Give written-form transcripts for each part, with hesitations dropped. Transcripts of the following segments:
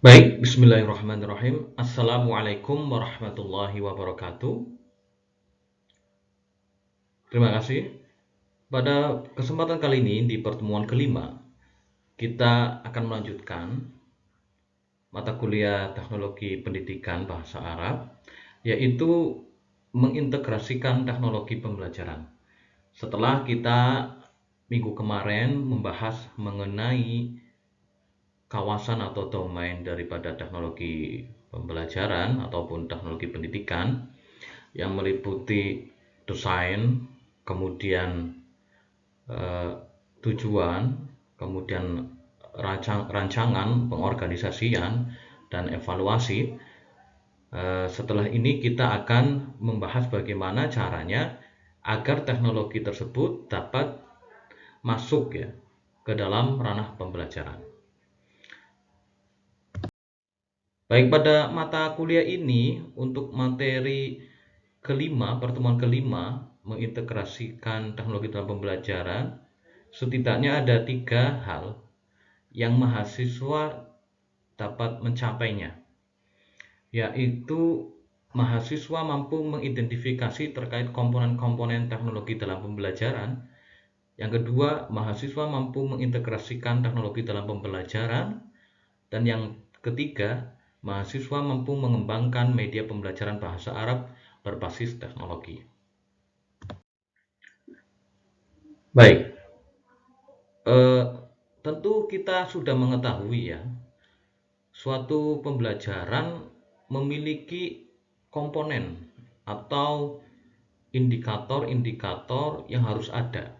Baik, bismillahirrahmanirrahim. Assalamualaikum warahmatullahi wabarakatuh. Terima kasih. Pada kesempatan kali ini di pertemuan kelima, kita akan melanjutkan mata kuliah Teknologi Pendidikan Bahasa Arab, yaitu mengintegrasikan teknologi pembelajaran. Setelah kita minggu kemarin membahas mengenai kawasan atau domain daripada teknologi pembelajaran ataupun teknologi pendidikan yang meliputi desain, kemudian tujuan, kemudian rancangan, pengorganisasian, dan evaluasi. Setelah ini kita akan membahas bagaimana caranya agar teknologi tersebut dapat masuk ya ke dalam ranah pembelajaran. Baik, pada mata kuliah ini untuk materi kelima, pertemuan kelima, mengintegrasikan teknologi dalam pembelajaran, setidaknya ada 3 hal yang mahasiswa dapat mencapainya, yaitu mahasiswa mampu mengidentifikasi terkait komponen-komponen teknologi dalam pembelajaran. Yang kedua, mahasiswa mampu mengintegrasikan teknologi dalam pembelajaran. Dan yang ketiga, mahasiswa mampu mengembangkan media pembelajaran bahasa Arab berbasis teknologi. Baik, tentu kita sudah mengetahui ya, suatu pembelajaran memiliki komponen atau indikator-indikator yang harus ada.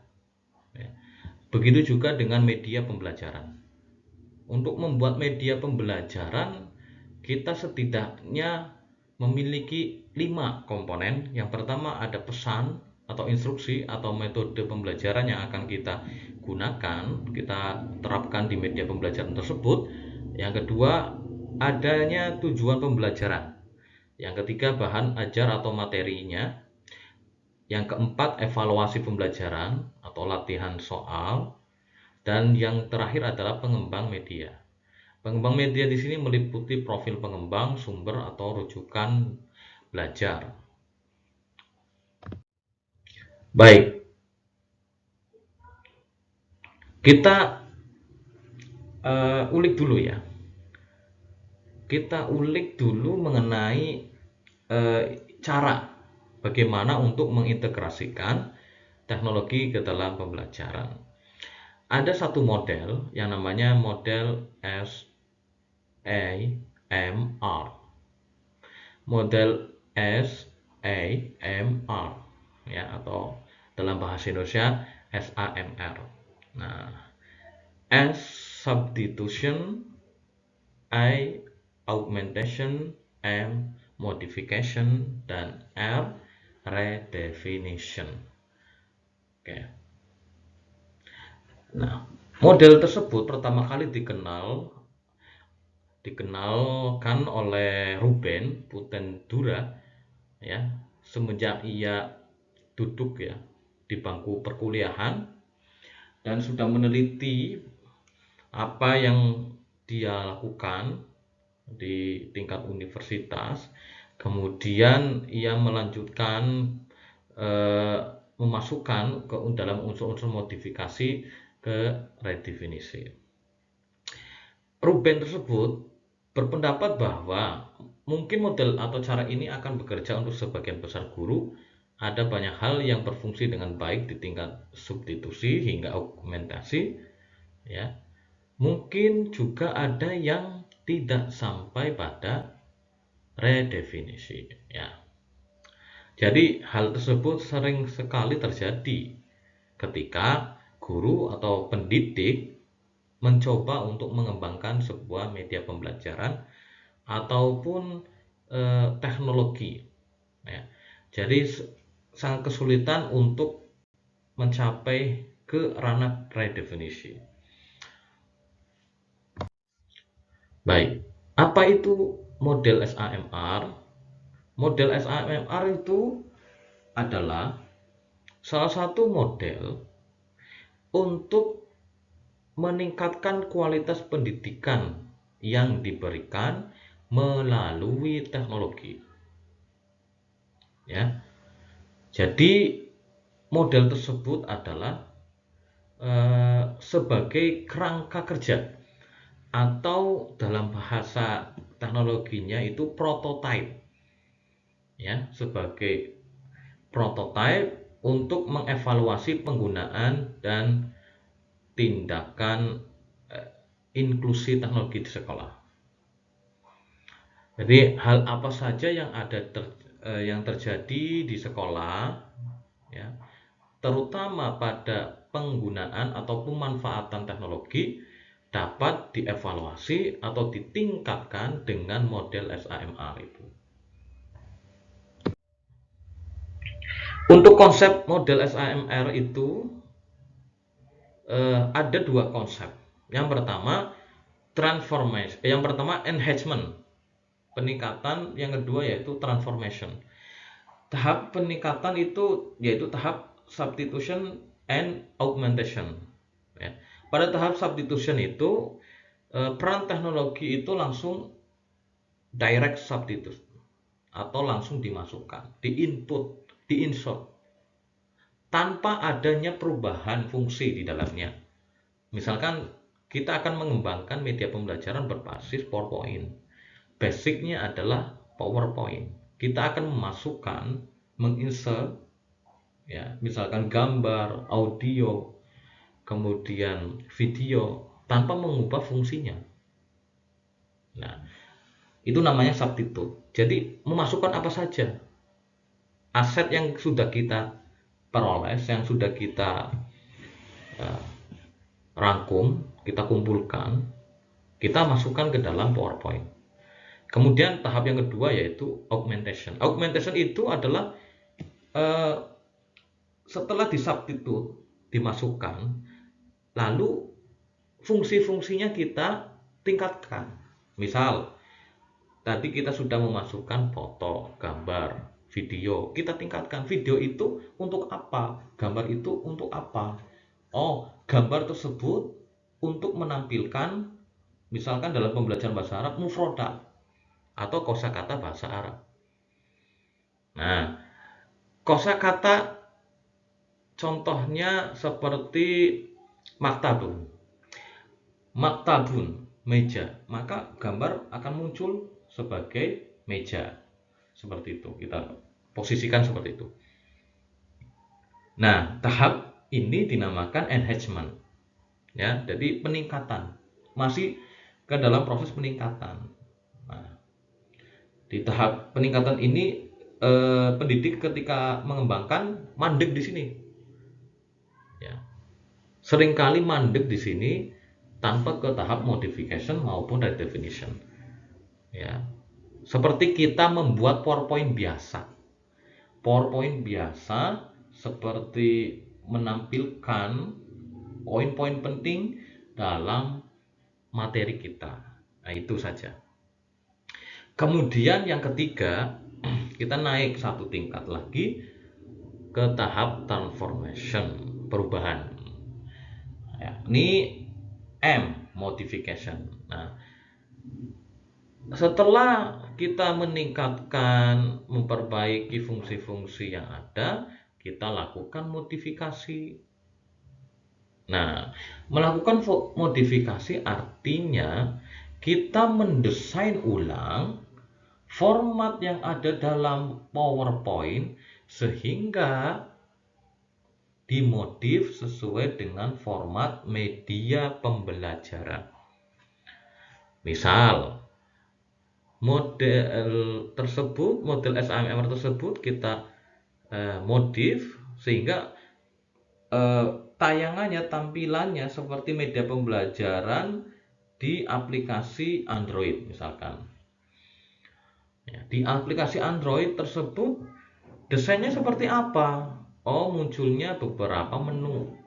Begitu juga dengan media pembelajaran. Untuk membuat media pembelajaran, kita setidaknya memiliki 5 komponen. Yang pertama ada pesan atau instruksi atau metode pembelajaran yang akan kita gunakan, kita terapkan di media pembelajaran tersebut. Yang kedua, adanya tujuan pembelajaran. Yang ketiga, bahan ajar atau materinya. Yang keempat, evaluasi pembelajaran atau latihan soal. Dan yang terakhir adalah pengembang media. Pengembang media di sini meliputi profil pengembang, sumber atau rujukan belajar. Baik, kita ulik dulu ya. Kita ulik dulu mengenai cara bagaimana untuk mengintegrasikan teknologi ke dalam pembelajaran. Ada satu model yang namanya model SAMR. Model SAMR ya, atau dalam bahasa Indonesia SAMR. Nah, S substitution, I augmentation, M modification, dan R redefinition. Oke. Nah, model tersebut pertama kali dikenalkan oleh Ruben Putendura ya, semenjak ia duduk ya di bangku perkuliahan dan sudah meneliti apa yang dia lakukan di tingkat universitas. Kemudian ia melanjutkan memasukkan ke dalam unsur-unsur modifikasi ke redefinisi. Ruben tersebut berpendapat bahwa mungkin model atau cara ini akan bekerja untuk sebagian besar guru. Ada banyak hal yang berfungsi dengan baik di tingkat substitusi hingga augmentasi ya. Mungkin juga ada yang tidak sampai pada redefinisi ya. Jadi hal tersebut sering sekali terjadi ketika guru atau pendidik mencoba untuk mengembangkan sebuah media pembelajaran ataupun teknologi ya. Jadi sangat kesulitan untuk mencapai ke ranah redefinisi. Baik, apa itu model SAMR? Model SAMR itu adalah salah satu model untuk meningkatkan kualitas pendidikan yang diberikan melalui teknologi. Ya. Jadi model tersebut adalah sebagai kerangka kerja, atau dalam bahasa teknologinya itu prototype. Ya, sebagai prototype untuk mengevaluasi penggunaan dan tindakan inklusi teknologi di sekolah. Jadi hal apa saja yang yang terjadi di sekolah, ya, terutama pada penggunaan atau pemanfaatan teknologi, dapat dievaluasi atau ditingkatkan dengan model SAMR itu. Untuk konsep model SAMR itu ada dua konsep. Yang pertama transformation, yang pertama enhancement, peningkatan, yang kedua yaitu transformation. Tahap peningkatan itu yaitu tahap substitution and augmentation. Ya. Pada tahap substitution itu peran teknologi itu langsung direct substitute atau langsung dimasukkan, diinput, diinsert tanpa adanya perubahan fungsi di dalamnya. Misalkan kita akan mengembangkan media pembelajaran berbasis PowerPoint. Basicnya adalah PowerPoint. Kita akan memasukkan, menginsert, ya, misalkan gambar, audio, kemudian video tanpa mengubah fungsinya. Nah, itu namanya substitute. Jadi memasukkan apa saja aset yang sudah kita peroleh, yang sudah kita rangkum, kita kumpulkan, kita masukkan ke dalam PowerPoint. Kemudian tahap yang kedua yaitu augmentation. Augmentation itu adalah setelah disubstitute, dimasukkan, lalu fungsi-fungsinya kita tingkatkan. Misal tadi kita sudah memasukkan foto, gambar, video, kita tingkatkan. Video itu untuk apa? Gambar itu untuk apa? Oh, gambar tersebut untuk menampilkan, misalkan dalam pembelajaran bahasa Arab, mufrodat atau kosakata bahasa Arab. Nah, kosakata contohnya seperti maktabun. Maktabun, meja. Maka gambar akan muncul sebagai meja. Seperti itu. Kita posisikan seperti itu. Nah, tahap ini dinamakan enhancement. Ya, jadi peningkatan. Masih ke dalam proses peningkatan. Nah, di tahap peningkatan ini pendidik ketika mengembangkan mandek di sini. Ya. Seringkali mandek di sini tanpa ke tahap modification maupun redefinition. Ya. Seperti kita membuat PowerPoint biasa. PowerPoint biasa seperti menampilkan poin-poin penting dalam materi kita. Nah, itu saja. Kemudian yang ketiga, kita naik satu tingkat lagi ke tahap transformation, perubahan. Ya, ini M, modification. Nah, setelah kita meningkatkan, memperbaiki fungsi-fungsi yang ada, kita lakukan modifikasi. Nah, melakukan modifikasi artinya kita mendesain ulang format yang ada dalam PowerPoint sehingga dimodif sesuai dengan format media pembelajaran. Misal, model SAMR tersebut kita modif sehingga tayangannya, tampilannya seperti media pembelajaran di aplikasi Android misalkan. Ya, di aplikasi Android tersebut desainnya seperti apa? Oh, munculnya beberapa menu,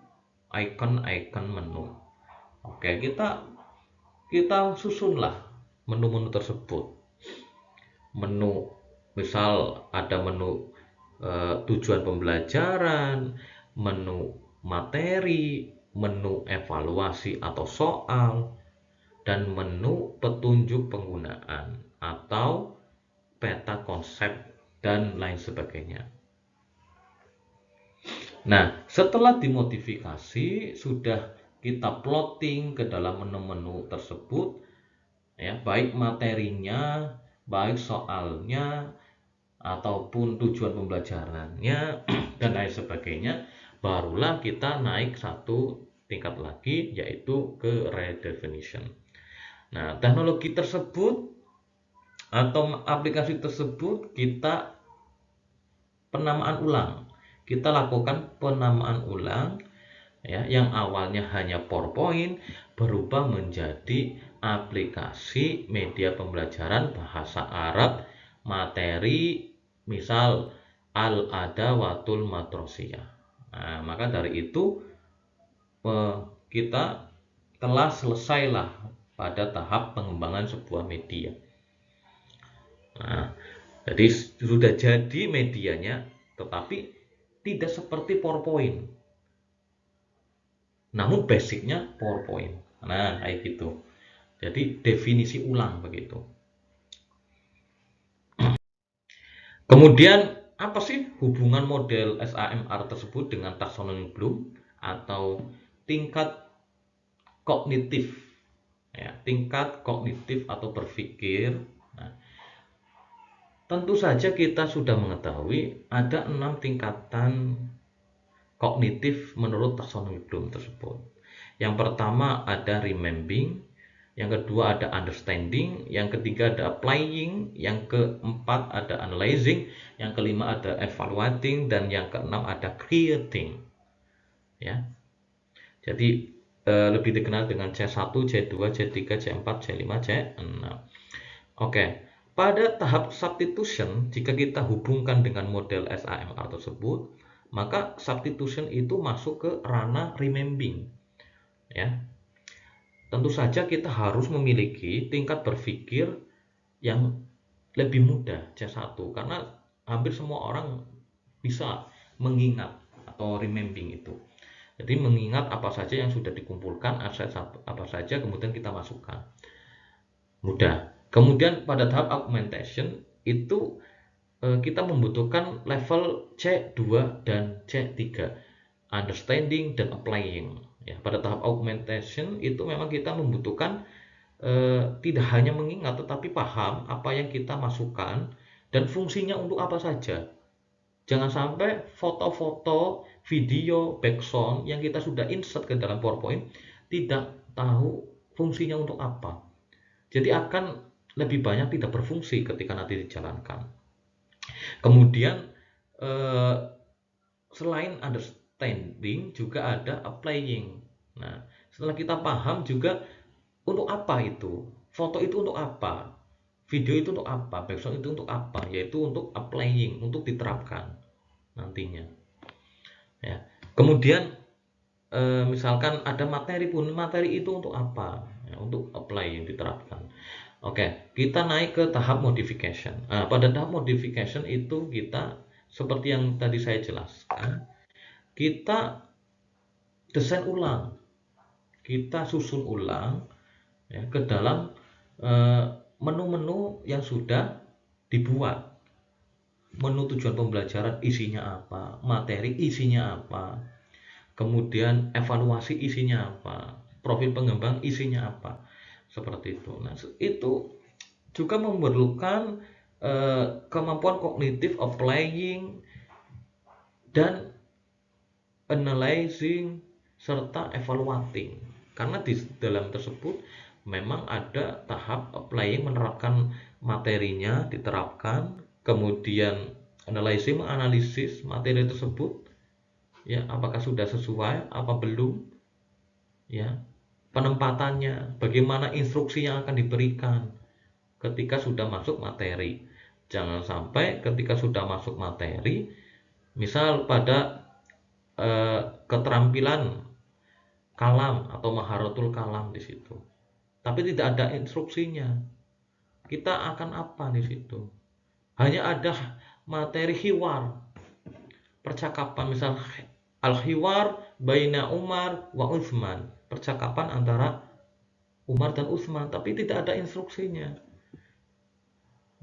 icon-icon menu. Oke, kita susunlah menu-menu tersebut. Menu, misal ada menu tujuan pembelajaran, menu materi, menu evaluasi atau soal, dan menu petunjuk penggunaan atau peta konsep dan lain sebagainya. Nah, setelah dimodifikasi, sudah kita plotting ke dalam menu-menu tersebut, ya, baik materinya, baik soalnya, ataupun tujuan pembelajarannya, dan lain sebagainya, barulah kita naik satu tingkat lagi, yaitu ke redefinition. Nah, teknologi tersebut atau aplikasi tersebut kita penamaan ulang. Kita lakukan penamaan ulang, ya, yang awalnya hanya PowerPoint berubah menjadi aplikasi media pembelajaran bahasa Arab materi, misal al-adawatul madrasiyah. Nah, maka dari itu kita telah selesailah pada tahap pengembangan sebuah media. Nah, jadi sudah jadi medianya, tetapi tidak seperti PowerPoint. Namun basicnya PowerPoint. Nah, kayak gitu. Jadi definisi ulang begitu. Kemudian apa sih hubungan model SAMR tersebut dengan taksonomi Bloom atau tingkat kognitif? Ya, tingkat kognitif atau berpikir. Nah, tentu saja kita sudah mengetahui ada 6 tingkatan kognitif menurut taksonomi Bloom tersebut. Yang pertama ada remembering, yang kedua ada understanding, yang ketiga ada applying, yang keempat ada analyzing, yang kelima ada evaluating, dan yang keenam ada creating. Ya. Jadi lebih dikenal dengan C1, C2, C3, C4, C5, C6. Oke. Pada tahap substitution, jika kita hubungkan dengan model SAMR tersebut, maka substitution itu masuk ke ranah remembering. Ya. Tentu saja kita harus memiliki tingkat berpikir yang lebih mudah, C1, karena hampir semua orang bisa mengingat atau remembering itu. Jadi mengingat apa saja yang sudah dikumpulkan, aset apa saja kemudian kita masukkan. Mudah. Kemudian pada tahap augmentation itu kita membutuhkan level C2 dan C3, understanding dan applying. Ya, pada tahap augmentation itu memang kita membutuhkan tidak hanya mengingat tetapi paham apa yang kita masukkan dan fungsinya untuk apa saja. Jangan sampai foto-foto, video, background yang kita sudah insert ke dalam PowerPoint tidak tahu fungsinya untuk apa. Jadi akan lebih banyak tidak berfungsi ketika nanti dijalankan. Kemudian selain understanding juga ada applying. Nah, setelah kita paham juga untuk apa itu, foto itu untuk apa, video itu untuk apa, background itu untuk apa, yaitu untuk applying, untuk diterapkan nantinya. Ya. Kemudian misalkan ada materi pun, materi itu untuk apa, ya, untuk applying, diterapkan. Oke, kita naik ke tahap modification. Nah, pada tahap modification itu kita seperti yang tadi saya jelaskan, kita desain ulang, kita susun ulang, ya, ke dalam menu-menu yang sudah dibuat. Menu tujuan pembelajaran isinya apa, materi isinya apa, kemudian evaluasi isinya apa, profil pengembang isinya apa. Seperti itu. Nah, itu juga memerlukan kemampuan kognitif applying dan analyzing serta evaluating. Karena di dalam tersebut memang ada tahap applying, menerapkan materinya, diterapkan, kemudian analyzing, menganalisis materi tersebut, ya, apakah sudah sesuai, apa belum, ya, penempatannya, bagaimana instruksi yang akan diberikan ketika sudah masuk materi. Jangan sampai ketika sudah masuk materi, misal pada keterampilan kalam atau maharatul kalam di situ, tapi tidak ada instruksinya, kita akan apa di situ? Hanya ada materi hiwar, percakapan, misal al-hiwar baina Umar wa Utsman, percakapan antara Umar dan Utsman, tapi tidak ada instruksinya.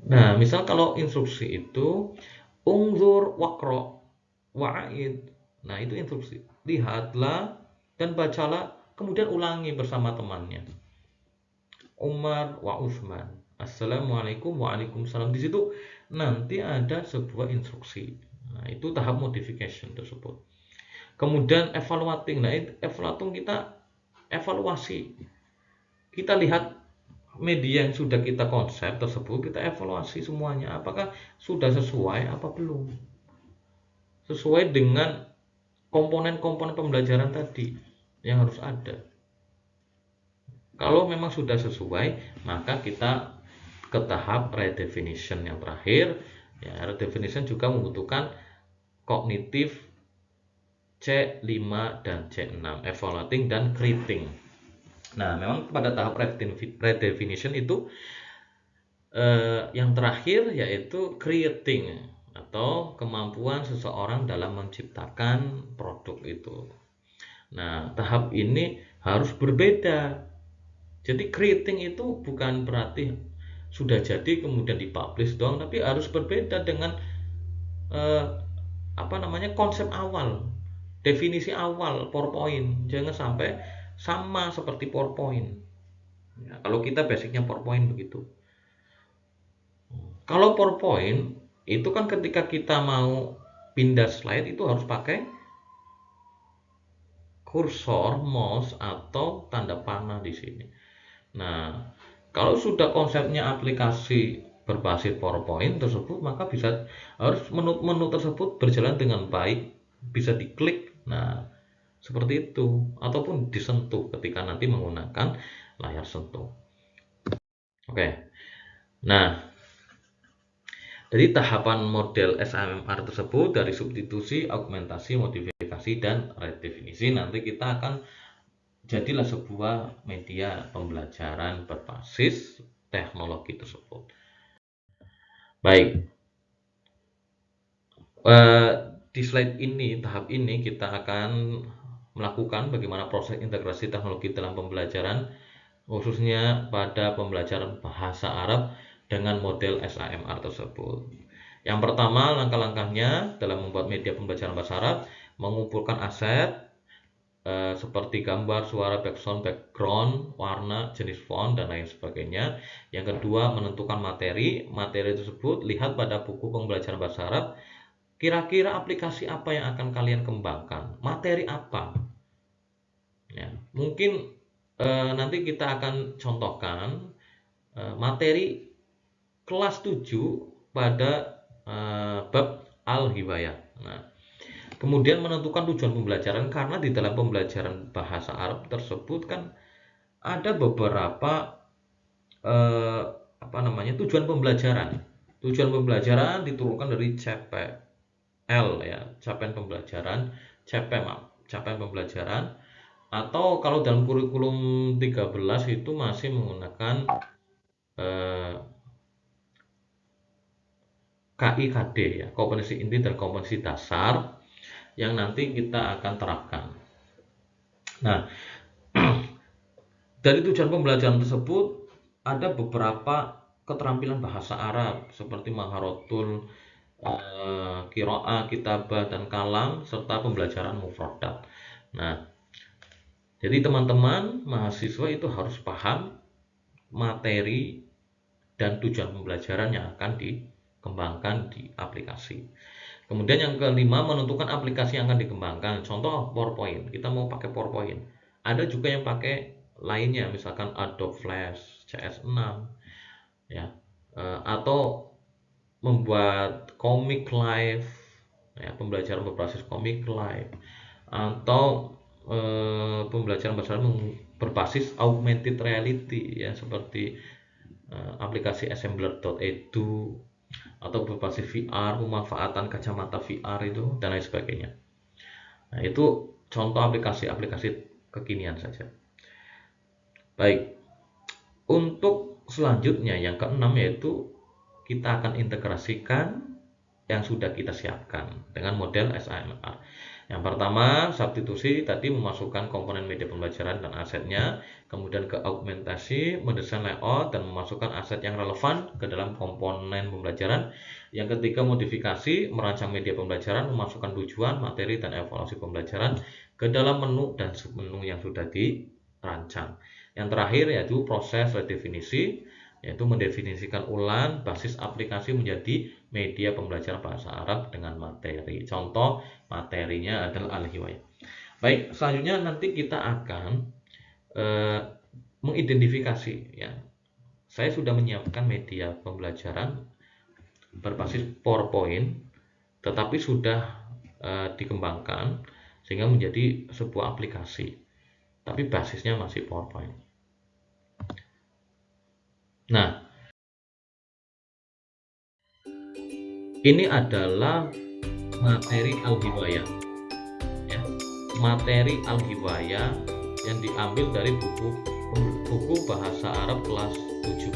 Nah, misal kalau instruksi itu ungzur waqra wa'id. Nah, itu instruksi. Lihatlah dan bacalah, kemudian ulangi bersama temannya. Umar wa Utsman. Assalamualaikum waalaikumsalam. Di situ nanti ada sebuah instruksi. Nah, itu tahap modification tersebut. Kemudian evaluating. Nah, evaluating kita evaluasi. Kita lihat media yang sudah kita konsep tersebut, kita evaluasi semuanya. Apakah sudah sesuai apa belum? Sesuai dengan komponen-komponen pembelajaran tadi yang harus ada. Kalau memang sudah sesuai, maka kita ke tahap redefinition yang terakhir. Ya, redefinition juga membutuhkan kognitif C5 dan C6, evaluating dan creating. Nah, memang pada tahap redefinition itu yang terakhir yaitu creating atau kemampuan seseorang dalam menciptakan produk itu. Nah, tahap ini harus berbeda. Jadi creating itu bukan berarti sudah jadi kemudian dipublish dong, tapi harus berbeda dengan konsep awal, definisi awal PowerPoint. Jangan sampai sama seperti PowerPoint. Ya, kalau kita basicnya PowerPoint begitu. Kalau PowerPoint itu kan ketika kita mau pindah slide itu harus pakai kursor, mouse atau tanda panah di sini. Nah, kalau sudah konsepnya aplikasi berbasis PowerPoint tersebut, maka harus menu tersebut berjalan dengan baik, bisa diklik. Nah, seperti itu, ataupun disentuh ketika nanti menggunakan layar sentuh. Oke. Nah, dari tahapan model SAMR tersebut, dari substitusi, augmentasi, modifikasi, dan redefinisi, nanti kita akan jadilah sebuah media pembelajaran berbasis teknologi tersebut. Baik, di slide ini, tahap ini kita akan melakukan bagaimana proses integrasi teknologi dalam pembelajaran, khususnya pada pembelajaran bahasa Arab dengan model SAMR tersebut. Yang pertama, langkah-langkahnya dalam membuat media pembelajaran bahasa Arab, mengumpulkan aset seperti gambar, suara, background, warna, jenis font, dan lain sebagainya. Yang kedua, menentukan materi tersebut. Lihat pada buku pembelajaran bahasa Arab, kira-kira aplikasi apa yang akan kalian kembangkan, materi apa ya. Mungkin nanti kita akan contohkan materi kelas 7 pada bab al-hiwayah. Nah, kemudian menentukan tujuan pembelajaran, karena di dalam pembelajaran bahasa Arab tersebut kan ada beberapa tujuan pembelajaran. Tujuan pembelajaran diturunkan dari CPL ya, capaian pembelajaran, capaian pembelajaran, atau kalau dalam kurikulum 13 itu masih menggunakan KIKD ya, kompetensi inti dan kompetensi dasar yang nanti kita akan terapkan. Nah, dari tujuan pembelajaran tersebut ada beberapa keterampilan bahasa Arab seperti maharotul qiraah, kitabah, dan kalam, serta pembelajaran mufradat. Nah, jadi teman-teman mahasiswa itu harus paham materi dan tujuan pembelajaran yang akan dikembangkan di aplikasi. Kemudian yang kelima, menentukan aplikasi yang akan dikembangkan. Contoh PowerPoint, kita mau pakai PowerPoint. Ada juga yang pakai lainnya, misalkan Adobe Flash, CS6 ya, atau membuat komik live ya, pembelajaran berbasis komik live, atau pembelajaran berbasis augmented reality ya, seperti aplikasi assembler.edu, atau berbasis VR, pemanfaatan kacamata VR itu, dan lain sebagainya. Nah, itu contoh aplikasi-aplikasi kekinian saja. Baik, untuk selanjutnya yang keenam, yaitu kita akan integrasikan yang sudah kita siapkan dengan model SAMR. Yang pertama, substitusi tadi memasukkan komponen media pembelajaran dan asetnya, kemudian ke augmentasi, mendesain layout dan memasukkan aset yang relevan ke dalam komponen pembelajaran. Yang ketiga, modifikasi, merancang media pembelajaran, memasukkan tujuan, materi dan evaluasi pembelajaran ke dalam menu dan submenu yang sudah dirancang. Yang terakhir yaitu proses redefinisi, yaitu mendefinisikan ulang basis aplikasi menjadi media pembelajaran bahasa Arab dengan materi. Contoh materinya adalah al-hiwayah. Baik, selanjutnya nanti kita akan mengidentifikasi ya. Saya sudah menyiapkan media pembelajaran berbasis PowerPoint, tetapi sudah dikembangkan sehingga menjadi sebuah aplikasi. Tapi basisnya masih PowerPoint. Nah, ini adalah materi al-hiwayah ya. Materi al-hiwayah yang diambil dari buku bahasa Arab kelas 7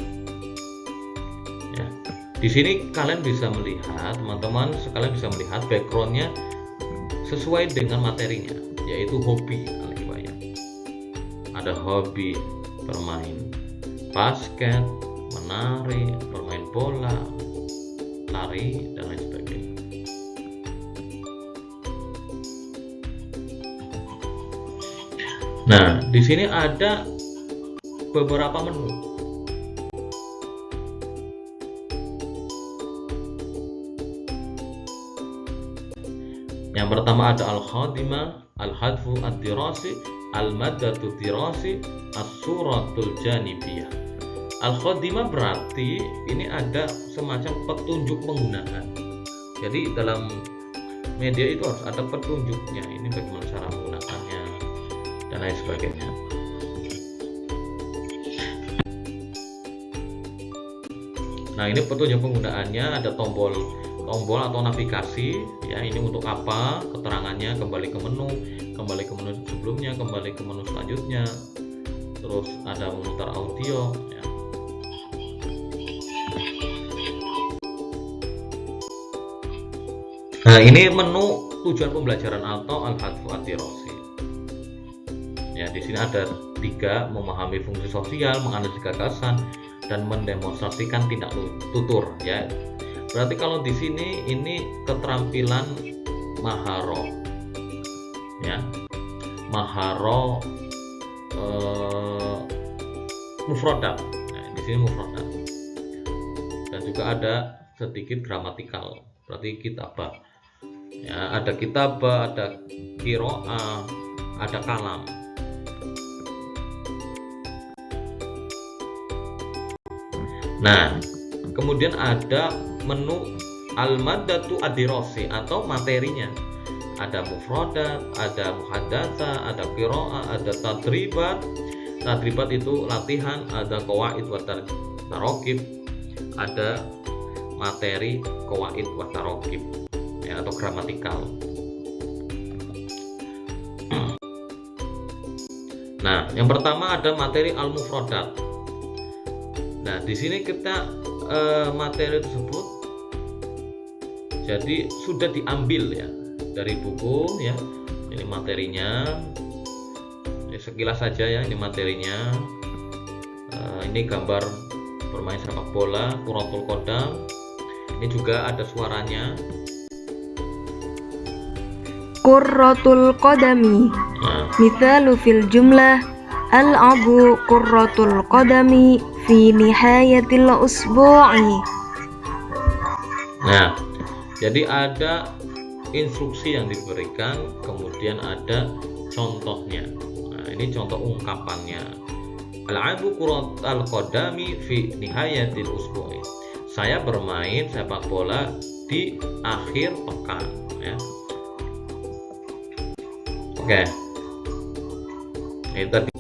ya. Di sini kalian bisa melihat, teman-teman sekalian bisa melihat backgroundnya sesuai dengan materinya, yaitu hobi al-hiwayah. Ada hobi bermain basket, menari, bermain bola, lari, dan lain sebagainya. Nah, di sini ada beberapa menu. Yang pertama ada al-khadimah, al-hadfu ad-dirasi, al-maddatu dirasi, as-suratul janibiyah. Al-khadimah berarti ini ada semacam petunjuk penggunaan. Jadi dalam media itu harus ada petunjuknya. Ini bagaimana cara menggunakannya dan lain sebagainya. Nah, ini petunjuk penggunaannya, ada tombol atau navigasi ya. Ini untuk apa? Keterangannya, kembali ke menu sebelumnya, kembali ke menu selanjutnya. Terus ada memutar audio ya. Nah, ini menu tujuan pembelajaran atau al-hadfu ad-dirasi. Ya, di sini ada 3, memahami fungsi sosial, menganalisis gagasan, dan mendemonstrasikan tindak tutur ya. Berarti kalau di sini ini keterampilan maharo ya. Maharo mufradat. Nah, di sini mufradat. Dan juga ada sedikit gramatikal. Berarti kitabah. Ya, ada kitabah, ada qiraah, ada kalam. Nah, kemudian ada menu al-maddatu ad-dirasi atau materinya. Ada mufradat, ada muhaddatsa, ada qiraah, ada tadribat. Tadribat itu latihan, ada qawaid wa taraqib, ada materi qawaid wa taraqib ya, atau gramatikal. Nah, yang pertama ada materi al-mufradat. Nah, di sini kita materi tersebut jadi sudah diambil ya dari buku ya. Ini materinya. Ini sekilas saja ya, ini materinya. Ini gambar bermain sepak bola, Qurratul Qadam. Ini juga ada suaranya. Qurratul Qadami. Mithalu fil jumlah al-abu Qurratul Qadami fi nihayatil usbu'i. Nah, jadi ada instruksi yang diberikan, kemudian ada contohnya. Nah, ini contoh ungkapannya. Al-abu Qurratul Qadami fi nihayatil usbu'i. Saya bermain sepak bola di akhir pekan ya. Oke. Ini tadi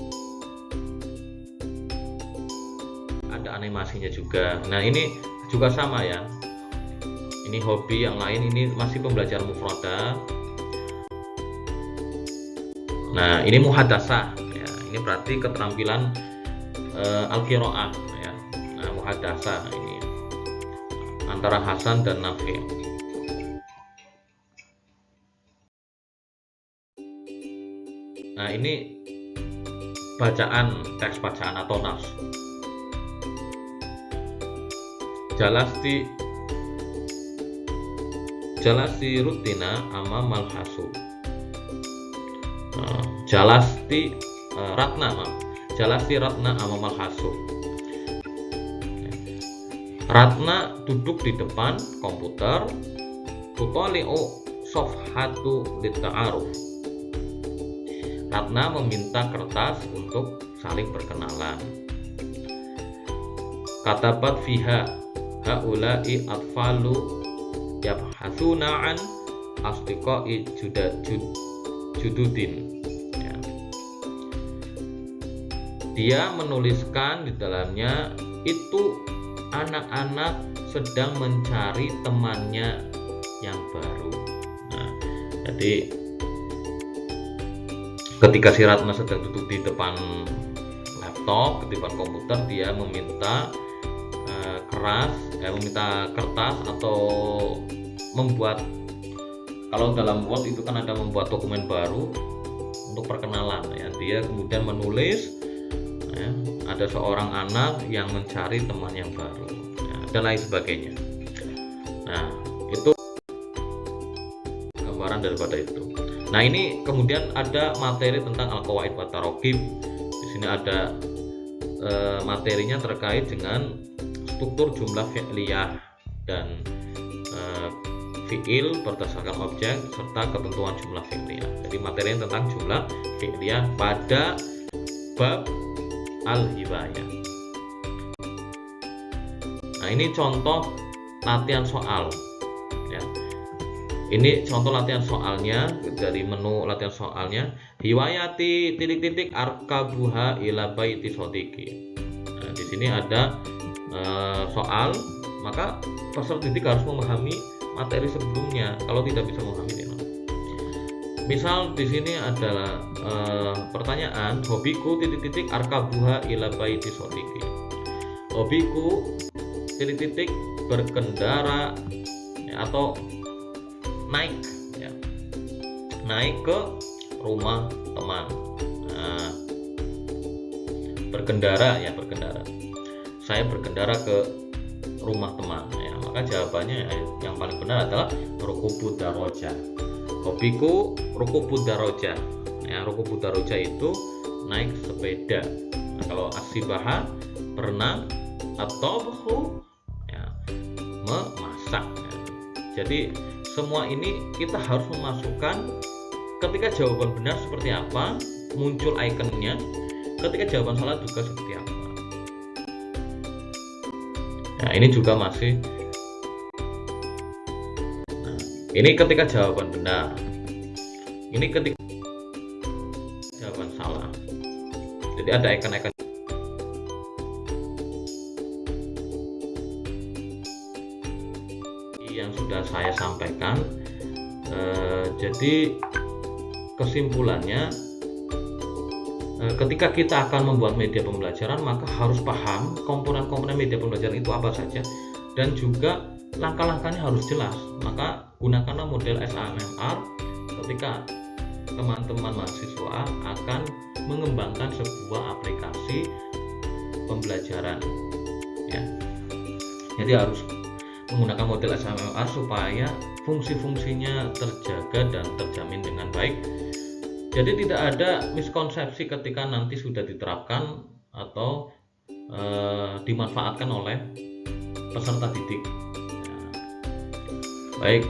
ada animasinya juga. Nah, ini juga sama ya. Ini hobi yang lain, ini masih pembelajaran mufradat. Nah, ini muhadatsah ya. Ini berarti keterampilan al-qiraah ya. Nah, muhadatsah ini antara Hasan dan Nafi'. Nah, ini bacaan, teks bacaan atau nas. Jalasti rutina amamal hasub. Jalasti ratna amamal hasub. Ratna duduk di depan komputer. Tutali'u sofhatu litta'aruf. Ratna meminta kertas untuk saling berkenalan. Katabat fiha haula'i atfalu yabhatsuna an asdiqai jududin. Ya. Dia menuliskan di dalamnya itu anak-anak sedang mencari temannya yang baru. Nah, jadi ketika si Ratna sedang duduk di depan laptop, di depan komputer, dia meminta meminta kertas atau membuat, kalau dalam Word itu kan ada membuat dokumen baru untuk perkenalan ya. Dia kemudian menulis ya, ada seorang anak yang mencari teman yang baru ya, dan lain sebagainya. Nah, itu gambaran daripada itu. Nah, ini kemudian ada materi tentang al-qawaid wa taraqib. Di sini ada materinya terkait dengan struktur jumlah fi'liyah dan fi'il berdasarkan objek serta ketentuan jumlah fi'liyah. Jadi materinya tentang jumlah fi'liyah pada bab al-hiwayah. Nah, ini contoh latihan soal ya. Ini contoh latihan soalnya dari menu latihan soalnya. Hiwayati titik-titik arkabuha ila baiti sodiki. Nah, di sini ada soal, maka peserta didik harus memahami materi sebelumnya. Kalau tidak bisa memahami, misal di sini adalah pertanyaan, hobiku titik-titik arkabuha ila baiti sodiki. Hobiku titik-titik berkendara ya, atau naik ya, naik ke rumah teman. Nah, berkendara ya, berkendara. Saya berkendara ke rumah teman ya, maka jawabannya yang paling benar adalah rukubud daroja. Hobiku rukubud daroja ya, rukubud daroja itu naik sepeda. Nah, kalau asibaha berenang atau ya, memasak ya. Jadi semua ini kita harus memasukkan ketika jawaban benar seperti apa, muncul ikonnya. Ketika jawaban salah juga seperti apa. Nah, ini juga masih. Nah, ini ketika jawaban benar. Ini ketika jawaban salah. Jadi ada ikon-ikon yang sudah saya sampaikan. Jadi kesimpulannya, ketika kita akan membuat media pembelajaran, maka harus paham komponen-komponen media pembelajaran itu apa saja, dan juga langkah-langkahnya harus jelas. Maka gunakanlah model SAMMR ketika teman-teman mahasiswa akan mengembangkan sebuah aplikasi pembelajaran ya. Jadi harus menggunakan model SAMMR supaya fungsi-fungsinya terjaga dan terjamin dengan baik. Jadi tidak ada miskonsepsi ketika nanti sudah diterapkan atau dimanfaatkan oleh peserta didik. Baik,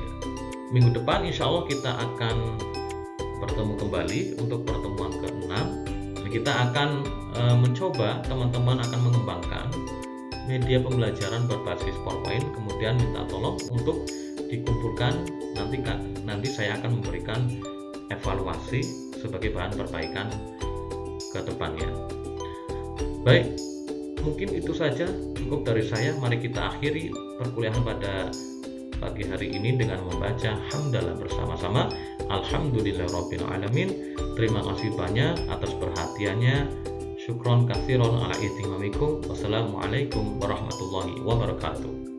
minggu depan insya Allah kita akan bertemu kembali untuk pertemuan ke-6. Kita akan mencoba, teman-teman akan mengembangkan media pembelajaran berbasis PowerPoint, kemudian minta tolong untuk dikumpulkan. Nanti saya akan memberikan evaluasi sebagai bahan perbaikan ke depannya. Baik, mungkin itu saja cukup dari saya. Mari kita akhiri perkuliahan pada pagi hari ini dengan membaca hamdalah bersama-sama. Alhamdulillahirabbil alamin. Terima kasih banyak atas perhatiannya. Syukron katsiron ala ihtimamikum. Wassalamualaikum warahmatullahi wabarakatuh.